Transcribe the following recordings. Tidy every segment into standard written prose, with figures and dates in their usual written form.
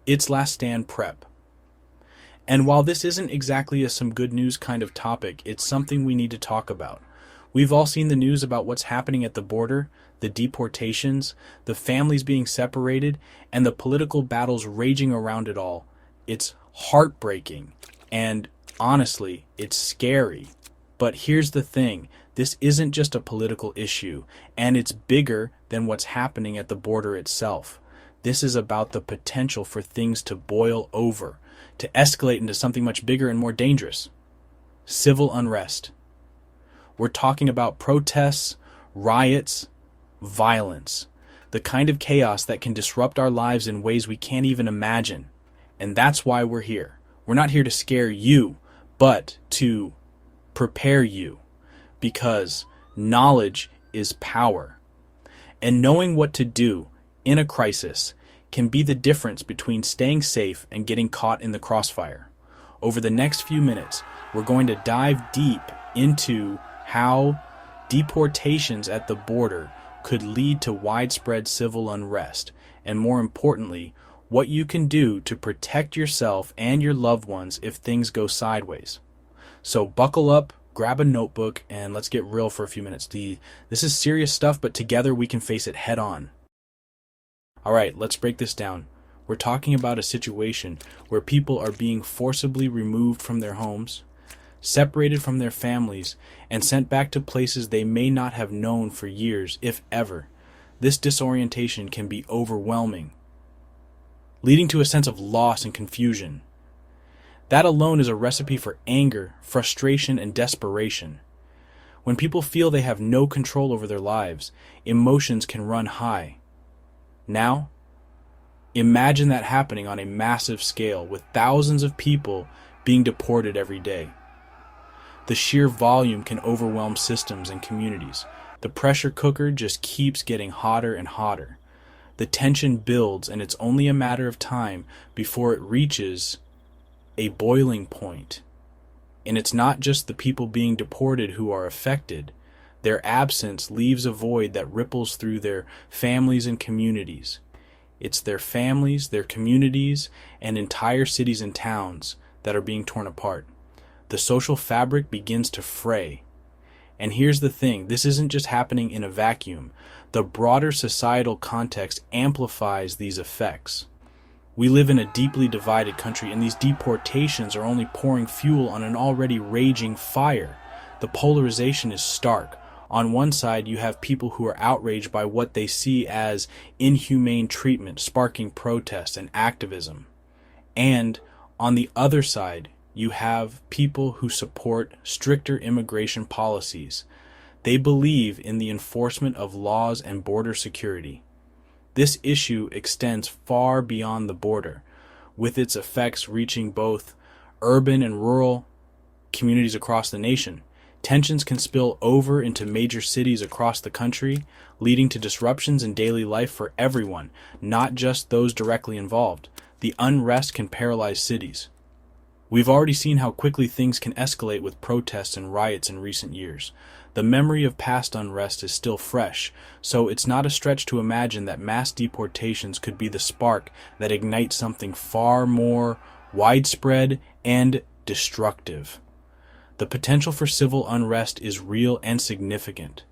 Its last stand prep. And while this isn't exactly a some good news kind of topic, it's something we need to talk about. We've all seen the news about what's happening at the border, the deportations, the families being separated, and the political battles raging around it all. It's heartbreaking, and honestly, it's scary. But here's the thing, this isn't just a political issue, and it's bigger than what's happening at the border itself. This is about the potential for things to boil over, to escalate into something much bigger and more dangerous. Civil unrest. We're talking about protests, riots, violence, the kind of chaos that can disrupt our lives in ways we can't even imagine. And that's why we're here. We're not here to scare you, but to prepare you, because knowledge is power. And knowing what to do in a crisis can be the difference between staying safe and getting caught in the crossfire. Over the next few minutes, we're going to dive deep into how deportations at the border could lead to widespread civil unrest, and more importantly, what you can do to protect yourself and your loved ones if things go sideways. So buckle up, grab a notebook, and let's get real for a few minutes. This is serious stuff, but together we can face it head on. All right, let's break this down. We're talking about a situation where people are being forcibly removed from their homes, separated from their families, and sent back to places they may not have known for years, if ever. This disorientation can be overwhelming, leading to a sense of loss and confusion. That alone is a recipe for anger, frustration, and desperation. When people feel they have no control over their lives, emotions can run high. Now, imagine that happening on a massive scale with thousands of people being deported every day. The sheer volume can overwhelm systems and communities. The pressure cooker just keeps getting hotter and hotter. The tension builds, and it's only a matter of time before it reaches a boiling point. And it's not just the people being deported who are affected. Their absence leaves a void that ripples through their families and communities. It's their families, their communities, and entire cities and towns that are being torn apart. The social fabric begins to fray. And here's the thing, this isn't just happening in a vacuum. The broader societal context amplifies these effects. We live in a deeply divided country, and these deportations are only pouring fuel on an already raging fire. The polarization is stark. On one side, you have people who are outraged by what they see as inhumane treatment, sparking protests and activism. And on the other side, you have people who support stricter immigration policies. They believe in the enforcement of laws and border security. This issue extends far beyond the border, with its effects reaching both urban and rural communities across the nation. Tensions can spill over into major cities across the country, leading to disruptions in daily life for everyone, not just those directly involved. The unrest can paralyze cities. We've already seen how quickly things can escalate with protests and riots in recent years. The memory of past unrest is still fresh, so it's not a stretch to imagine that mass deportations could be the spark that ignites something far more widespread and destructive. The potential for civil unrest is real and significant.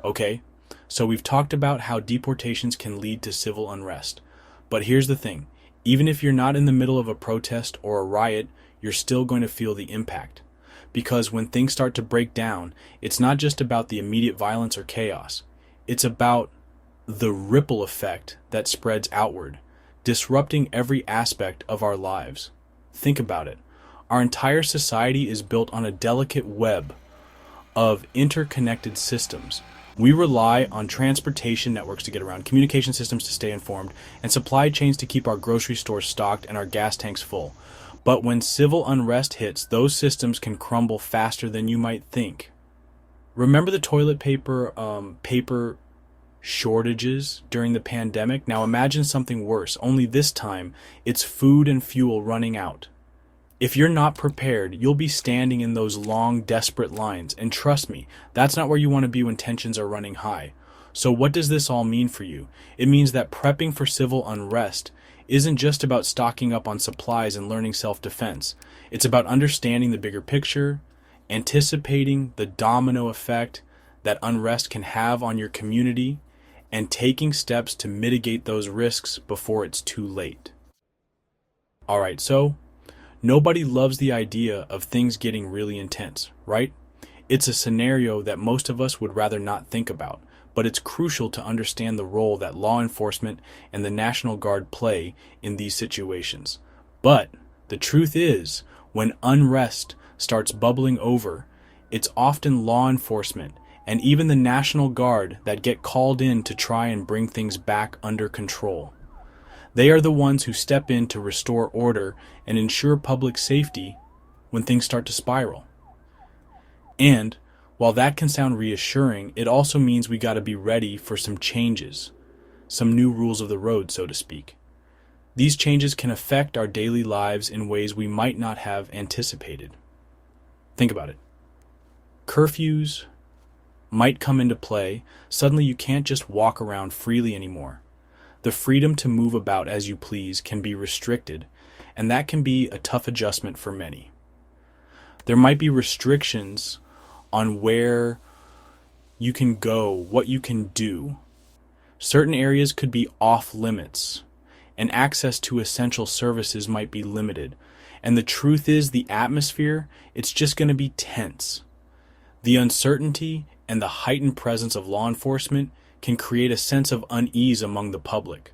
Okay, so we've talked about how deportations can lead to civil unrest. But here's the thing. Even if you're not in the middle of a protest or a riot, you're still going to feel the impact. Because when things start to break down, it's not just about the immediate violence or chaos. It's about the ripple effect that spreads outward, disrupting every aspect of our lives. Think about it. Our entire society is built on a delicate web of interconnected systems. We rely on transportation networks to get around, communication systems to stay informed, and supply chains to keep our grocery stores stocked and our gas tanks full. But when civil unrest hits, those systems can crumble faster than you might think. Remember the toilet paper shortages during the pandemic? Now imagine something worse, only this time it's food and fuel running out. If you're not prepared, you'll be standing in those long, desperate lines. And trust me, that's not where you want to be when tensions are running high. So what does this all mean for you? It means that prepping for civil unrest isn't just about stocking up on supplies and learning self-defense. It's about understanding the bigger picture, anticipating the domino effect that unrest can have on your community, and taking steps to mitigate those risks before it's too late. Alright, so nobody loves the idea of things getting really intense, right? It's a scenario that most of us would rather not think about, but it's crucial to understand the role that law enforcement and the National Guard play in these situations. But the truth is, when unrest starts bubbling over, it's often law enforcement and even the National Guard that get called in to try and bring things back under control. They are the ones who step in to restore order and ensure public safety when things start to spiral. And while that can sound reassuring, it also means we got to be ready for some changes, some new rules of the road, so to speak. These changes can affect our daily lives in ways we might not have anticipated. Think about it. Curfews might come into play. Suddenly you can't just walk around freely anymore. The freedom to move about as you please can be restricted, and that can be a tough adjustment for many. There might be restrictions on where you can go, what you can do. Certain areas could be off limits, and access to essential services might be limited. And the truth is, the atmosphere, it's just going to be tense. The uncertainty and the heightened presence of law enforcement can create a sense of unease among the public.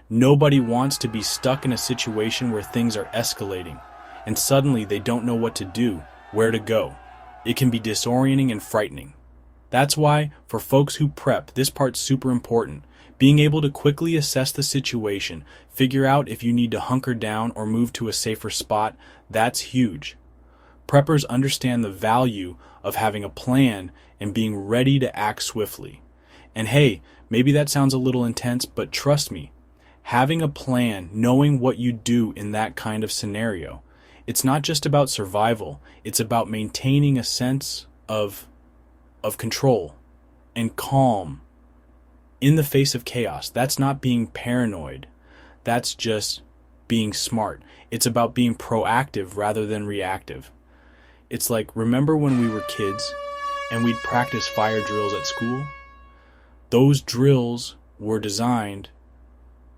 Nobody wants to be stuck in a situation where things are escalating, and suddenly they don't know what to do, where to go. It can be disorienting and frightening. That's why, for folks who prep, this part's super important. Being able to quickly assess the situation, figure out if you need to hunker down or move to a safer spot, that's huge. Preppers understand the value of having a plan and being ready to act swiftly. And hey, maybe that sounds a little intense, but trust me, having a plan, knowing what you do in that kind of scenario, it's not just about survival, it's about maintaining a sense of control and calm in the face of chaos. That's not being paranoid. That's just being smart. It's about being proactive rather than reactive. It's like, remember when we were kids and we'd practice fire drills at school? Those drills were designed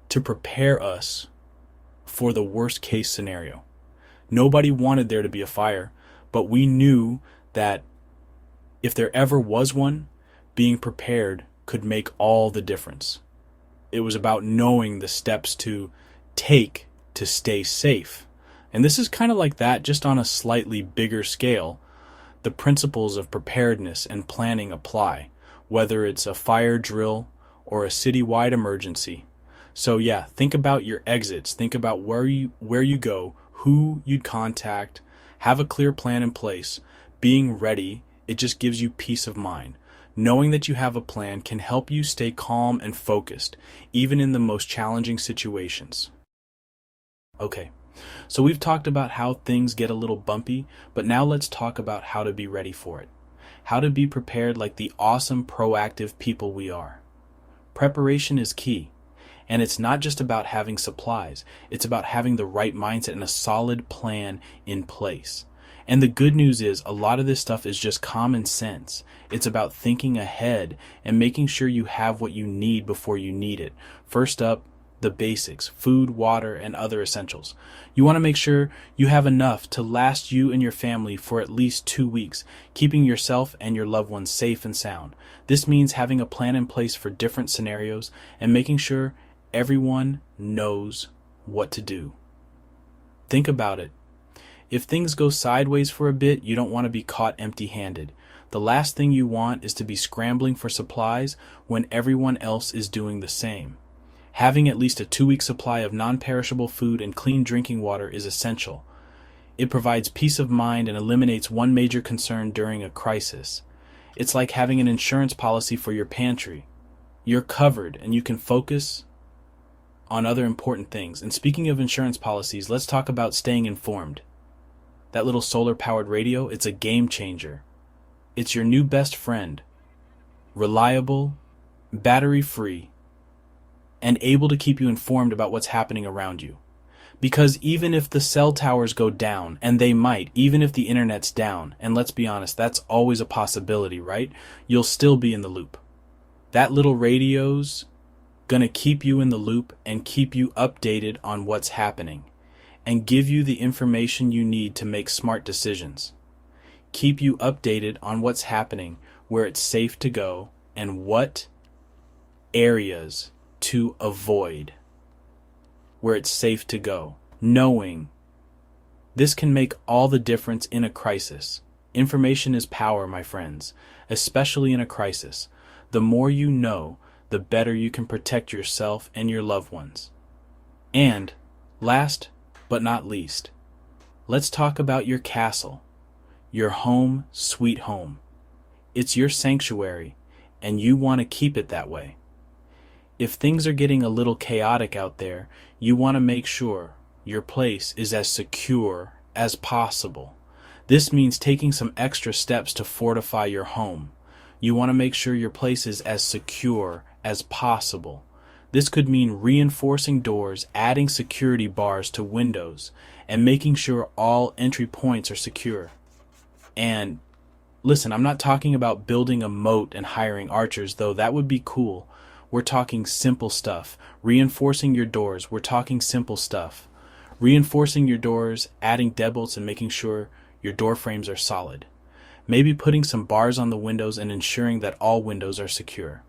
to prepare us for the worst case scenario. Nobody wanted there to be a fire, but we knew that if there ever was one, being prepared could make all the difference. It was about knowing the steps to take to stay safe. And this is kind of like that, just on a slightly bigger scale. The principles of preparedness and planning apply, whether it's a fire drill or a citywide emergency. So yeah, think about your exits. Think about where you go, who you'd contact, have a clear plan in place. Being ready, it just gives you peace of mind. Knowing that you have a plan can help you stay calm and focused, even in the most challenging situations. Okay, so we've talked about how things get a little bumpy, but now let's talk about how to be ready for it. How to be prepared like the awesome, proactive people we are. Preparation is key. And it's not just about having supplies. It's about having the right mindset and a solid plan in place. And the good news is a lot of this stuff is just common sense. It's about thinking ahead and making sure you have what you need before you need it. First up, the basics: food, water, and other essentials. You want to make sure you have enough to last you and your family for at least 2 weeks, keeping yourself and your loved ones safe and sound. This means having a plan in place for different scenarios and making sure everyone knows what to do. Think about it. If things go sideways for a bit, you don't want to be caught empty-handed. The last thing you want is to be scrambling for supplies when everyone else is doing the same. Having at least a 2-week supply of non-perishable food and clean drinking water is essential. It provides peace of mind and eliminates one major concern during a crisis. It's like having an insurance policy for your pantry. You're covered and you can focus on other important things. And speaking of insurance policies, let's talk about staying informed. That little solar-powered radio, it's a game changer. It's your new best friend. Reliable, battery-free, and able to keep you informed about what's happening around you. Because even if the cell towers go down, and they might, even if the internet's down, and let's be honest, that's always a possibility, right? You'll still be in the loop. That little radio's gonna keep you in the loop and keep you updated on what's happening, and give you the information you need to make smart decisions. Keep you updated on what's happening, where it's safe to go, and what areas to avoid. Where it's safe to go. Knowing this can make all the difference in a crisis. Information is power, my friends, especially in a crisis. The more you know, the better you can protect yourself and your loved ones. And, last but not least, let's talk about your castle, your home sweet home. It's your sanctuary, and you want to keep it that way. If things are getting a little chaotic out there, you want to make sure your place is as secure as possible. This means taking some extra steps to fortify your home. You want to make sure your place is as secure as possible. This could mean reinforcing doors, adding security bars to windows, and making sure all entry points are secure. And listen, I'm not talking about building a moat and hiring archers, though that would be cool. We're talking simple stuff. Reinforcing your doors, we're talking simple stuff. Reinforcing your doors, adding deadbolts, and making sure your door frames are solid. Maybe putting some bars on the windows and ensuring that all windows are secure.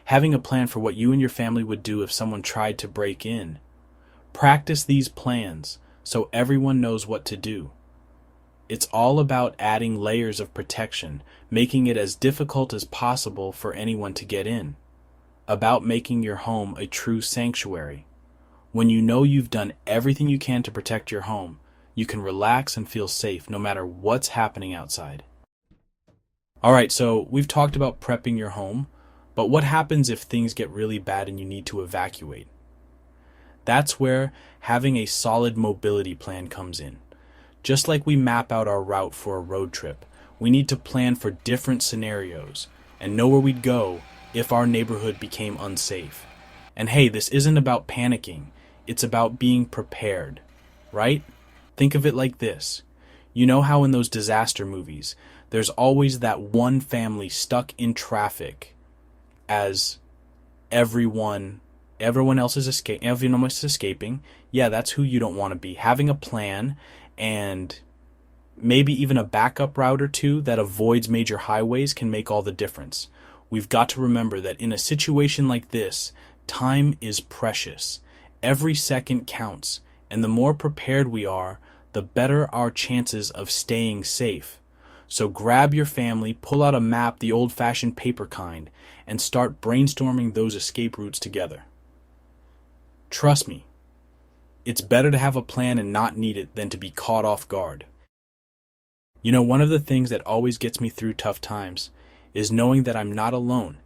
Having a plan for what you and your family would do if someone tried to break in. Practice these plans so everyone knows what to do. It's all about adding layers of protection, making it as difficult as possible for anyone to get in. About making your home a true sanctuary. When you know you've done everything you can to protect your home, you can relax and feel safe no matter what's happening outside. Alright, so we've talked about prepping your home, but what happens if things get really bad and you need to evacuate? That's where having a solid mobility plan comes in. Just like we map out our route for a road trip, we need to plan for different scenarios and know where we'd go if our neighborhood became unsafe. And hey, this isn't about panicking. It's about being prepared, right? Think of it like this. You know how in those disaster movies, there's always that one family stuck in traffic as everyone else is escaping. Yeah, that's who you don't want to be. Having a plan and maybe even a backup route or two that avoids major highways can make all the difference. We've got to remember that in a situation like this, time is precious. Every second counts, and the more prepared we are, the better our chances of staying safe. So grab your family, pull out a map, the old-fashioned paper kind, and start brainstorming those escape routes together. Trust me, it's better to have a plan and not need it than to be caught off guard. You know, one of the things that always gets me through tough times is knowing that I'm not alone.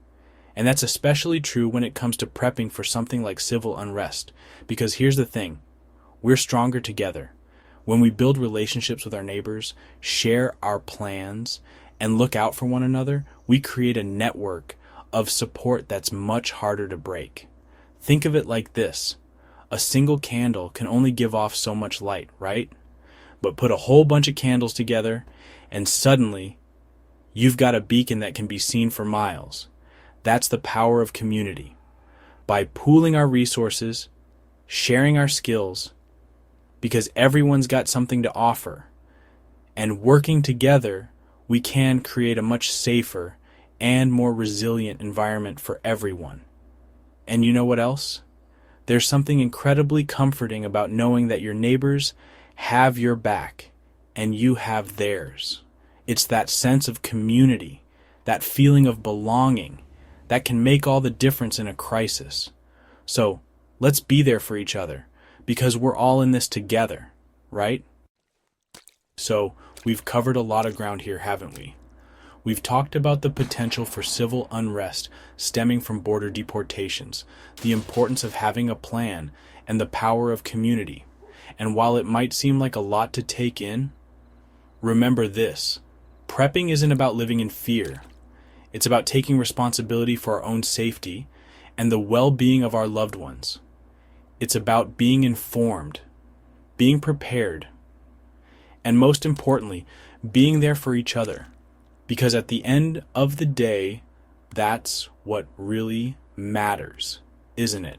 And that's especially true when it comes to prepping for something like civil unrest. Because here's the thing, we're stronger together. When we build relationships with our neighbors, share our plans, and look out for one another, we create a network of support that's much harder to break. Think of it like this. A single candle can only give off so much light, right? But put a whole bunch of candles together, and suddenly, you've got a beacon that can be seen for miles. That's the power of community. By pooling our resources, sharing our skills, because everyone's got something to offer, and working together, we can create a much safer and more resilient environment for everyone. And you know what else? There's something incredibly comforting about knowing that your neighbors have your back and you have theirs. It's that sense of community, that feeling of belonging, that can make all the difference in a crisis. So, let's be there for each other, because we're all in this together, right? So, we've covered a lot of ground here, haven't we? We've talked about the potential for civil unrest stemming from border deportations, the importance of having a plan, and the power of community. And while it might seem like a lot to take in, remember this. Prepping isn't about living in fear. It's about taking responsibility for our own safety and the well-being of our loved ones. It's about being informed, being prepared, and most importantly, being there for each other. Because at the end of the day, that's what really matters, isn't it?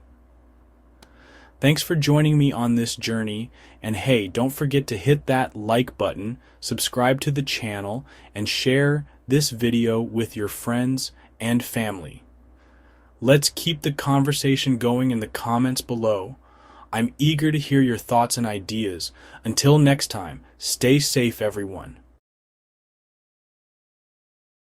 Thanks for joining me on this journey, and hey, don't forget to hit that like button, subscribe to the channel, and share this video with your friends and family. Let's keep the conversation going in the comments below. I'm eager to hear your thoughts and ideas. Until next time, stay safe, everyone.